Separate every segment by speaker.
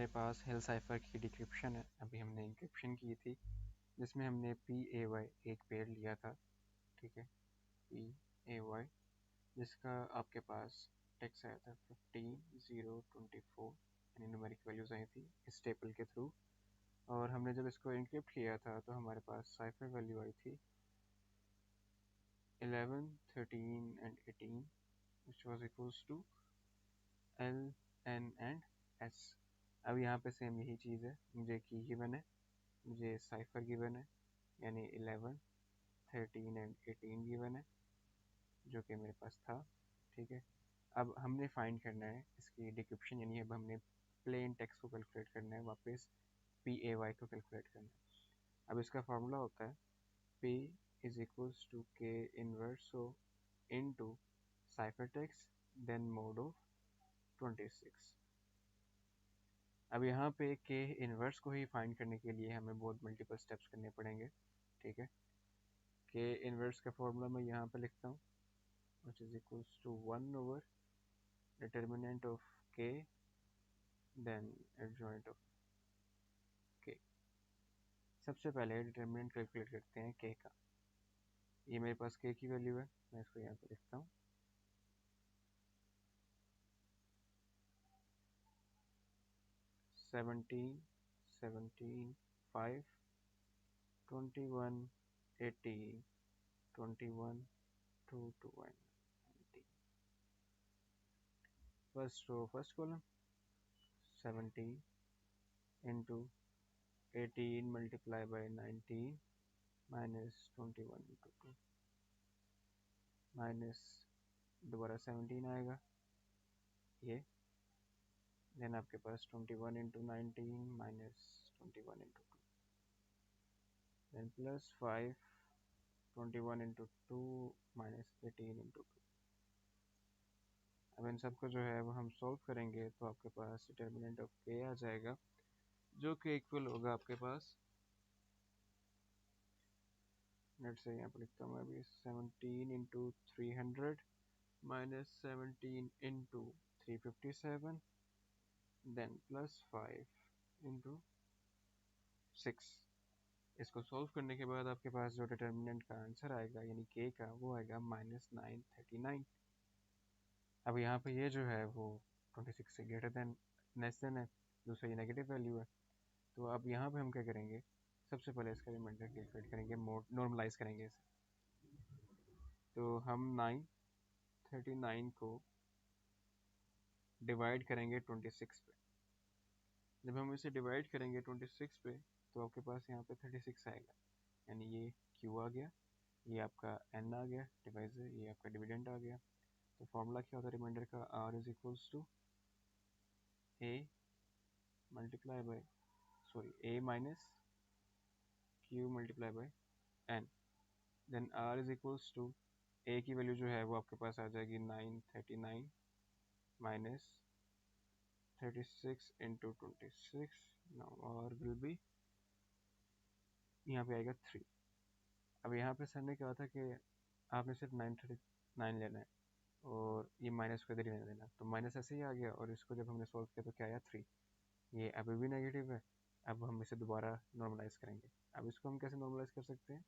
Speaker 1: हमारे पास hello cipher की decryption है। अभी हमने इंक्रिप्शन की थी जिसमें हमने PAY एक पेड़ लिया था, ठीक है, PAY, जिसका आपके पास टेक्स्ट आया था 15024 यानी न्यूमेरिक वैल्यूज़ आई थी इस टेबल के थ्रू। और हमने जब इसको इंक्रिप्ट किया था तो हमारे पास साइफर वैल्यू आई थी 11, 13 and 18 which was equals to L, N and S। अब यहाँ पे सेम यही चीज़ है, मुझे की गिवन है, मुझे साइफर गिवन है यानी 11, 13 एंड 18 गिवन है जो कि मेरे पास था, ठीक है। अब हमने फाइंड करना है इसकी डिक्रिप्शन, यानी अब हमने प्लेन टेक्स्ट को कैलकुलेट करना है, वापस PAY को कैलकुलेट करना है। अब इसका फार्मूला होता है P is equals to K inverse O into cipher text then mod of 26। अब यहाँ पे K इनवर्स को ही फाइंड करने के लिए हमें बहुत मल्टीपल स्टेप्स करने पड़ेंगे, ठीक है। K इनवर्स का फॉर्मूला मैं यहाँ पे लिखता हूँ, which is equals to 1 over determinant of K then adjoint of K। सबसे पहले डिटर्मिनेंट कैलकुलेट करते हैं K का। ये मेरे पास K की वैल्यू है, मैं इसको यहाँ पे लिखता हूँ। Seventeen 5 21 18 21 2 20। First row first column 17 into 18 multiply by 19 minus 21 into 2 minus दोबारा 17 आएगा ये, देन आपके पास 21 into 19 minus 21 into 2 then plus 5 21 into 2 minus 18 into 2। अब इन सबको जो है वो हम सॉल्व करेंगे तो आपके पास डिटर्मिनेंट ऑफ K आ जाएगा जो कि इक्वल होगा आपके पास, नेट से यहाँ पर लिखता हूँ मैं अभी, 17 into 300 minus 17 into 357 then plus 5 into 6। इसको सॉल्व करने के बाद आपके पास जो डिटर्मिनेंट का आंसर आएगा यानी K का, वो आएगा -939। अब यहाँ पे ये जो है वो 26 से ग्रेटर देन लेस देन है, दूसरा ये नेगेटिव वैल्यू है। तो अब यहाँ पे हम क्या करेंगे, सबसे पहले इसका रिमाइंडर कैलकुलेट करेंगे, नॉर्मलाइज करेंगे इसे। तो हम 939 को डिवाइड करेंगे 26 पे। जब हम इसे डिवाइड करेंगे 26 पे तो आपके पास यहाँ पे 36 आएगा, यानी ये Q आ गया, ये आपका N आ गया डिवाइजर, ये आपका डिविडेंड आ गया। तो फॉर्मूला क्या होता है रिमाइंडर का, R is equals to A multiply by A minus Q multiply by N। Then R is equals to A की वैल्यू जो है वो आपके पास आ जाएगी 939 minus 36 into 26। Now R will be, यहाँ पे आएगा 3। अब यहाँ पे सर ने कहा था कि आपने सिर्फ 939 लेना है और ये माइनस को इधर ही रहने देना, तो माइनस ऐसे ही आ गया और इसको जब हमने सॉल्व किया तो क्या आया 3। ये अभी भी नेगेटिव है, अब हम इसे दोबारा नॉर्मलाइज करेंगे। अब इसको हम कैसे नॉर्मलाइज कर सकते हैं,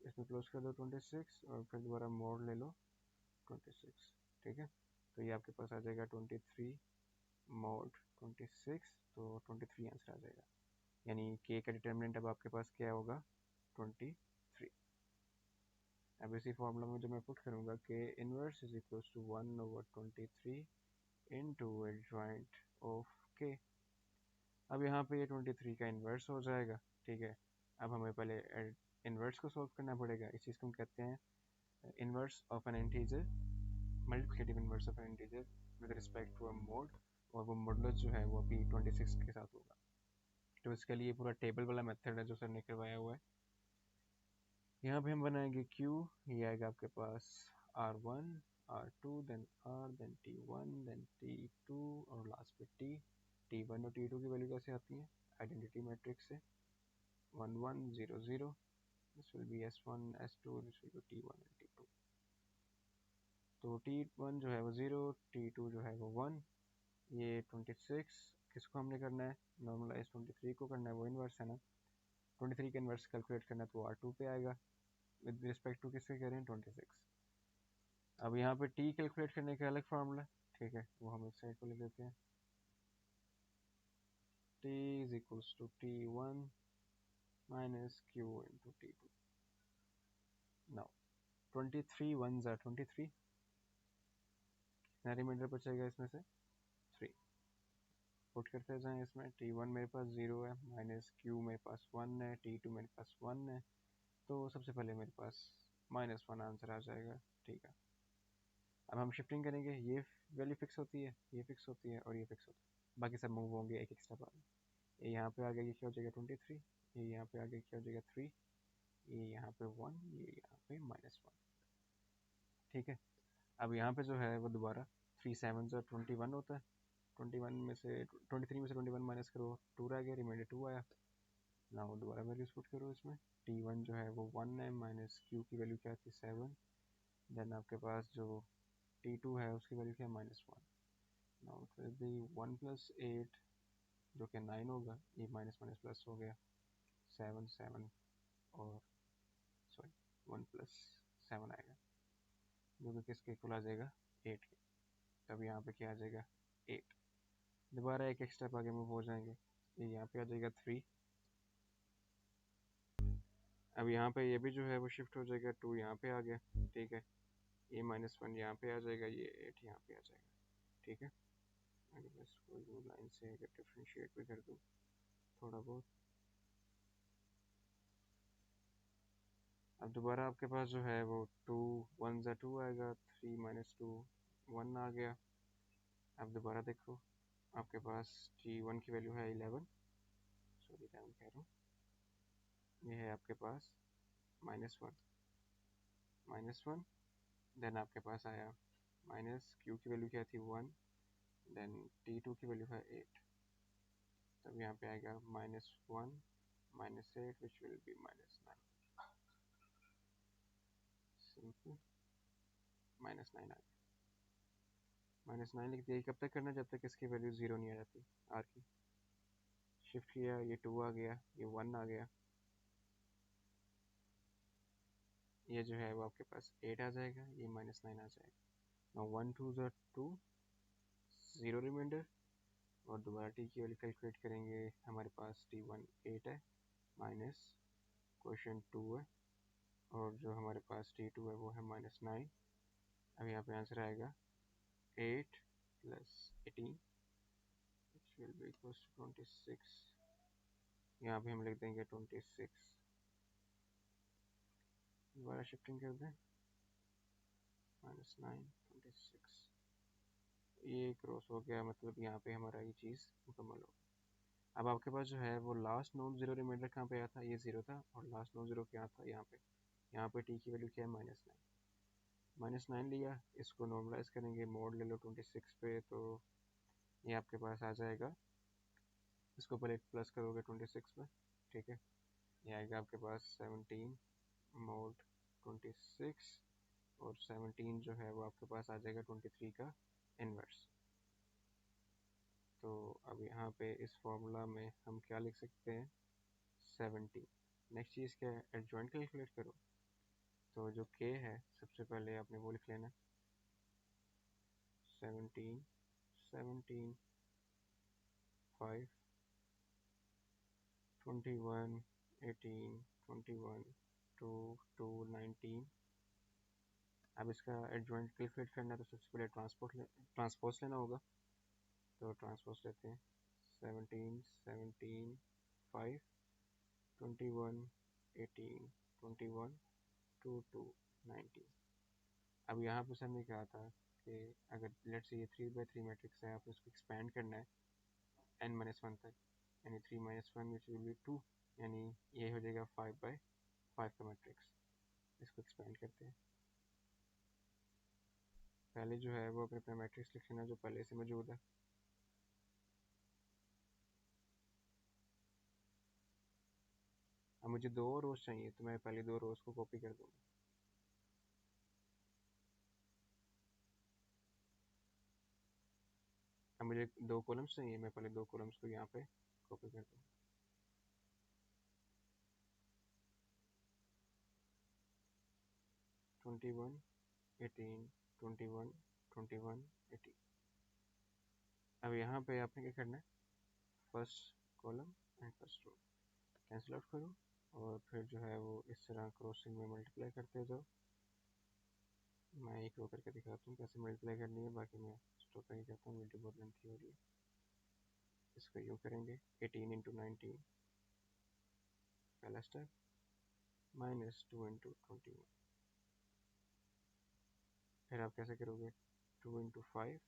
Speaker 1: इसमें क्लोज कर दो 26 और फिर दोबारा मोड ले लो 26, ठीक है। तो ये आपके पास आ जाएगा 23 मोड 26, तो 23 आंसर आ जाएगा, यानी K का डिटर्मिनेंट अब आपके पास क्या होगा 23। अब इसी फॉर्मूला में जो मैं पुट करूँगा K inverse is equals to 1 over 23 into adjoint of K। अब यहाँ पे ये 23 का इन्वर्स हो जाएगा, ठीक है। अब हमें पहले इन्वर्स को सॉल्व करना पड़ेगा, इस चीज़ को हम कहते हैं inverse of an integer, multiplicative inverse of an integer with respect to a mod, और वो मॉडुलस जो है वो अभी 26 के साथ होगा। तो इसके लिए पूरा टेबल वाला मेथड है जो सर ने करवाया हुआ है। यहाँ पे हम बनाएंगे Q, ये आएगा आपके पास R1 R2 then R then T1 then T2 और लास्ट पे T1 और T2 की वैल्यू कैसे आती है, आइडेंटिटी मैट्रिक्स से 1 1 0 0, this will be S1 S2, this will be T1 and T2। तो T1 जो है वो 0, T2 जो है वो 1, ये 26 किसको हमने करना है, नॉर्मलाइज 23 को करना है, वो इन्वर्स है ना, 23 का इन्वर्स कैलकुलेट करना है तो वो R2 पे आएगा विद रिस्पेक्ट टू किसके कह रहे हैं 26। अब यहाँ पे t कैलकुलेट करने का अलग फार्मूला, ठीक है वो हम इस साइड को ले लेते हैं, t is equals to t1 minus q into t2। Now 23 1s are 23, कितना रिमाइंडर बचेगा इसमें से 3, पुट करते जाएं इसमें, t1 मेरे पास 0 है, माइनस q मेरे पास 1 है, t2 मेरे पास 1 है, तो सबसे पहले मेरे पास -1 आंसर आ जाएगा, ठीक है। अब हम शिफ्टिंग करेंगे, ये वैल्यू फिक्स होती है, ये फिक्स होती है और ये फिक्स होता है, बाकी सब मूव होंगे एक एक स्टेप आगे। ये यहाँ पे आ गया, ये क्या हो जाएगा 23, ये यहाँ पे आ गया क्या हो जाएगा 3, ये यहाँ पे 1, ये यहाँ पे -1, ठीक है। अब यहाँ पे जो है वो दोबारा 3 7 जो 21 होता है, 21 में से 23 में से 21 माइनस करो, 2 रह गया, रिमाइंडर 2 आया। ना वो दोबारा वैल्यूज पुट करो इसमें, t1 जो है वो 1 है, माइनस q की वैल्यू क्या थी 7, देन आपके पास जो t2 है उसकी वैल्यू क्या है -1। Now it will be 1 plus 8 जो कि 9 होगा, ये माइनस माइनस प्लस हो गया 7 7 और सॉरी 1 प्लस 7 आएगा जो कि किसके इक्वल आ जाएगा 8 के। तब यहाँ पे क्या आ जाएगा 8, दोबारा एक स्टेप आगे मूव हो जाएंगे, ये यहाँ पे आ जाएगा 3, अब यहाँ पे ये भी जो है वो शिफ्ट हो जाएगा, 2 यहाँ पे आ गया, ठीक है, ये -1 यहाँ पे आ जाएगा, ये 8 यहाँ पे आ जाएगा, ठीक है। अगर मैं इसको यू लाइन से अगर डिफ्रेंशिएट भी कर दूँ थोड़ा बहुत, अब दोबारा आपके पास जो है वो 2 1 ज़ा 2 आएगा, 3 माइनस 2 1 आ गया। अब दोबारा देखो आपके पास t1 की वैल्यू है 11, सॉरी 11 कह रहा हूँ, ये है आपके पास -1, देन आपके पास आया माइनस q की वैल्यू क्या थी 1, देन t2 की वैल्यू है 8, तब यहाँ पे आएगा -1 -8 विच विल बी -9, सिंपल -9 आ गया, -9 लिख दिया। कब तक करना, जब तक इसकी वैल्यू 0 नहीं आ जाती, r की शिफ्ट किया, ये 2 आ गया, ये 1 आ गया, ये जो है वो आपके पास 8 आ जाएगा, ये -9 आ जाएगा। now 1 2 ज़ा 2, 0 रिमाइंडर, और दोबारा t की वैल्यू कैलकुलेट करेंगे, हमारे पास t1 8 है, माइनस क्वेश्चन 2 है, और जो हमारे पास t2 है वो है -9। अब यहाँ पे आंसर आएगा 8 plus 18 which will be equals to 26, यहाँ पे हम लिख देंगे 26, दोबारा शिफ्टिंग कर दें, -9 26, ये क्रॉस हो गया, मतलब यहाँ पे हमारा ये चीज़ मुकम्मल हो गई। अब आपके पास जो है वो लास्ट नॉन ज़ीरो रिमाइंडर कहाँ पे आया था, ये 0 था, और लास्ट नॉन ज़ीरो क्या था यहाँ पे t की वैल्यू क्या है -9 लिया, इसको नॉर्मलाइज करेंगे, मोड ले लो 26 पे, तो ये आपके पास आ जाएगा, इसको पहले प्लस करोगे 26 पे, ठीक है, ये आएगा आपके पास 17 मोड 26, और 17 जो है वो आपके पास आ जाएगा 23 का इन्वर्स। तो अब यहाँ पे इस फॉर्मूला में हम क्या लिख सकते हैं 17। नेक्स्ट चीज़ क्या है, एडजॉइंट कैलकुलेट करो, तो जो k है सबसे पहले आपने वो लिख लेना 17 17 5 21 18 21 2 2 19। अब इसका एडजॉइंट कैलकुलेट करना है तो सबसे पहले ट्रांसपोज लेना होगा, तो ट्रांसपोज लेते हैं 17 17 5 21 18 21 2 2 19। अब यहाँ पे सर ने कहा था कि अगर लेट्स से ये 3/3 मैट्रिक्स है, आपको इसको एक्सपेंड करना है n-1 तक, यानी 3 - 1 विच विल बी 2, यानी ये हो जाएगा 5/5 का मैट्रिक्स। इसको एक्सपेंड करते हैं, पहले जो है वो अपने मैट्रिक्स लिख लेना जो पहले से मौजूद है, अब मुझे 2 रोज चाहिए तो मैं पहले 2 रोज को कॉपी कर दूँगा। अब अब मुझे 2 कॉलम्स चाहिए, मैं पहले 2 कॉलम्स को यहाँ पे कॉपी करता हूँ। Twenty one 18 21 21 18। अब यहाँ पे आपने क्या करना है, first column and first row cancel out करो और फिर जो है वो इस तरह क्रॉसिंग में मल्टीप्लाई करते जाओ। मैं एक रो करके दिखाता हूँ कैसे मल्टीप्लाई करनी है, बाकी मैं स्टॉप नहीं करता हूँ, वीडियो बहुत लेंथी हो रही है। इसको यूँ करेंगे 18 इंटू 19 पहला स्टेप, -2 इंटू 21। फिर आप कैसे करोगे, 2 इंटू 5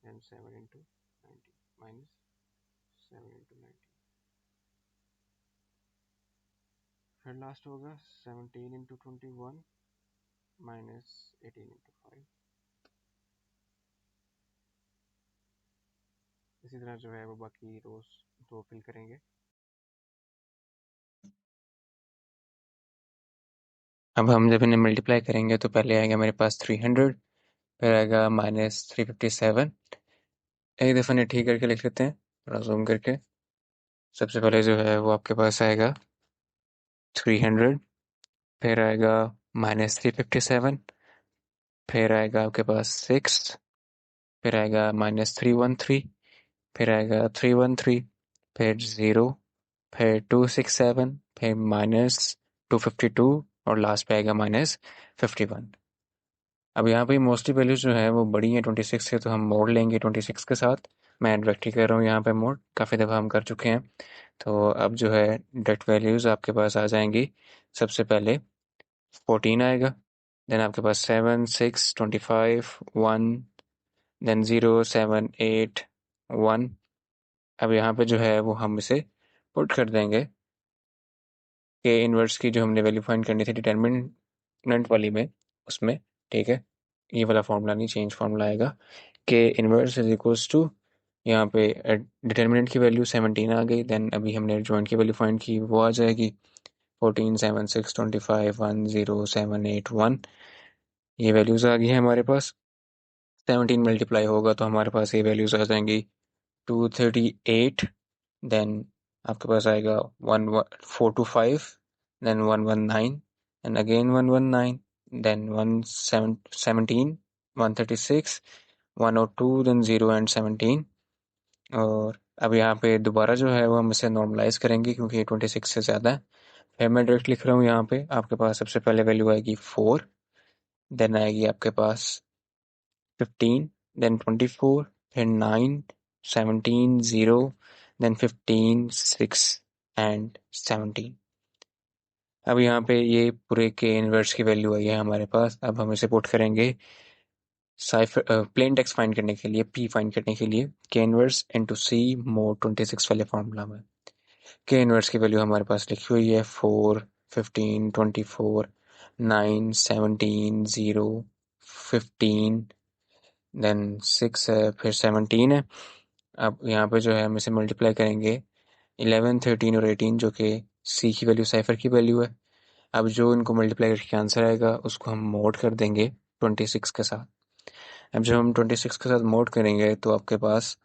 Speaker 1: एंड 7 इंटू 19 -7 इंटू 19। फिर लास्ट होगा 17 इंटू 21 -18 इंटू 5। इसी तरह जो है वो बाकी रोज दो फिल करेंगे।
Speaker 2: अब हम जब इन्हें मल्टीप्लाई करेंगे तो पहले आएगा मेरे पास 300, फिर आएगा -357। एक दफ़ा इन्हें ठीक करके लिख लेते हैं, थोड़ा जूम करके। सबसे पहले जो है वो आपके पास आएगा 300, फिर आएगा -357, फिर आएगा आपके पास 6, फिर आएगा -313, फिर आएगा 313, फिर 0, फिर 267, फिर -252 और लास्ट पे आएगा -51। अब यहाँ पे मोस्टली वैल्यूज जो है वो बड़ी हैं 26 से, तो हम मोड लेंगे 26 के साथ। मैं डायरेक्टली कर रहा हूँ यहाँ पे मोड, काफ़ी दफ़ा हम कर चुके हैं। तो अब जो है डायरेक्ट वैल्यूज़ आपके पास आ जाएंगी। सबसे पहले 14 आएगा, देन आपके पास 7 6 25 1, देन 0 7 8 1। अब यहाँ पे जो है वो हम इसे पुट कर देंगे के इनवर्स की जो हमने वैल्यू फाइंड करनी थी डिटर्मिनेंट वाली में, उसमें। ठीक है, ये वाला फॉर्मूला नहीं, चेंज फॉर्मूला आएगा के इनवर्स इज इक्वल्स टू, यहाँ पे डिटर्मिनेंट की वैल्यू 17 आ गई, देन अभी हमने जॉइंट की वैल्यू फाइंड की, वो आ जाएगी 14 7 6 25 1 0 7 8 1। ये वैल्यूज आ गई है हमारे पास। 17 मल्टीप्लाई होगा तो हमारे पास ये वैल्यूज आ जाएंगी 238, देन आपके पास आएगा 1425, then 119, and again 119, then 117, 136, 102, then 0 and 17। और अब यहाँ पे दोबारा जो है वो हम इसे नॉर्मलाइज करेंगे क्योंकि ये 26 से ज़्यादा है। फिर मैं डायरेक्ट लिख रहा हूँ यहाँ पे, आपके पास सबसे पहले वैल्यू आएगी 4, देन आएगी आपके पास 15, then 24, फिर 9, 17, 0, then 15, 6 and 17। अब यहाँ पे ये पूरे के इनवर्स की वैल्यू आई है हमारे पास। अब हम इसे पुट करेंगे साइफर प्लेन टेक्स्ट फाइंड करने के लिए, पी फाइंड करने के लिए, के इनवर्स इंटू सी मोड 26 वाले फॉर्मूला में। के इनवर्स की वैल्यू हमारे पास लिखी हुई है 4 15 24 9 17 0 15, देन 6 है, फिर 17 है। अब यहाँ पे जो है हम इसे मल्टीप्लाई करेंगे 11 13 और 18, जो कि सी की वैल्यू साइफर की वैल्यू है। अब जो इनको मल्टीप्लाई करके आंसर आएगा उसको हम मोड कर देंगे 26 के साथ। अब जब हम 26 के साथ मोड करेंगे तो आपके पास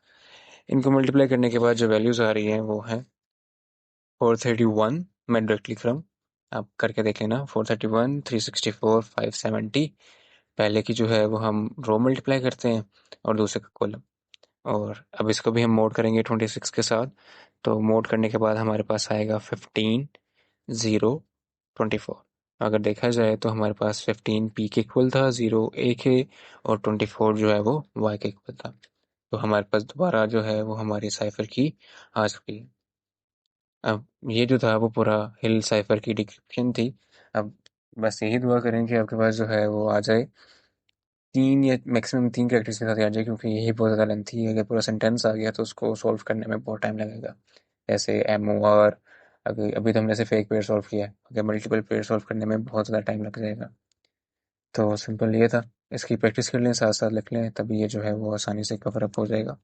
Speaker 2: इनको मल्टीप्लाई करने के बाद जो वैल्यूज आ रही हैं वो है 431, मैं डायरेक्ट लिख रहा हूँ, आप करके देख लेना। 431 364 570। पहले की जो है वो हम रो मल्टीप्लाई करते हैं और दूसरे का कॉलम। और अब इसको भी हम मोड करेंगे 26 के साथ। तो मोड करने के बाद हमारे पास आएगा 15 0 24। अगर देखा जाए तो हमारे पास 15 पी के इक्वल था, 0 ए के, और 24 जो है वो वाई के इक्वल था। तो हमारे पास दोबारा जो है वो हमारी साइफर की आ चुकी है। अब ये जो था वो पूरा हिल साइफर की डिक्रिप्शन थी। अब बस यही दुआ करें कि आपके पास जो है वो आ जाए, 3 या मैक्सिमम 3 कैरेक्टर्स के साथ आ जाए, क्योंकि यही बहुत ज़्यादा लेंथी है। अगर पूरा सेंटेंस आ गया तो उसको सॉल्व करने में बहुत टाइम लगेगा। जैसे एम ओ आर, अभी अभी तो हमने सिर्फ एक पेयर सॉल्व किया है, अगर मल्टीपल पेयर सॉल्व करने में बहुत ज़्यादा टाइम लग जाएगा। तो सिंपल ये था, इसकी प्रैक्टिस कर लें, साथ साथ लिख लें, तभी ये जो है वो आसानी से कवर अप हो जाएगा।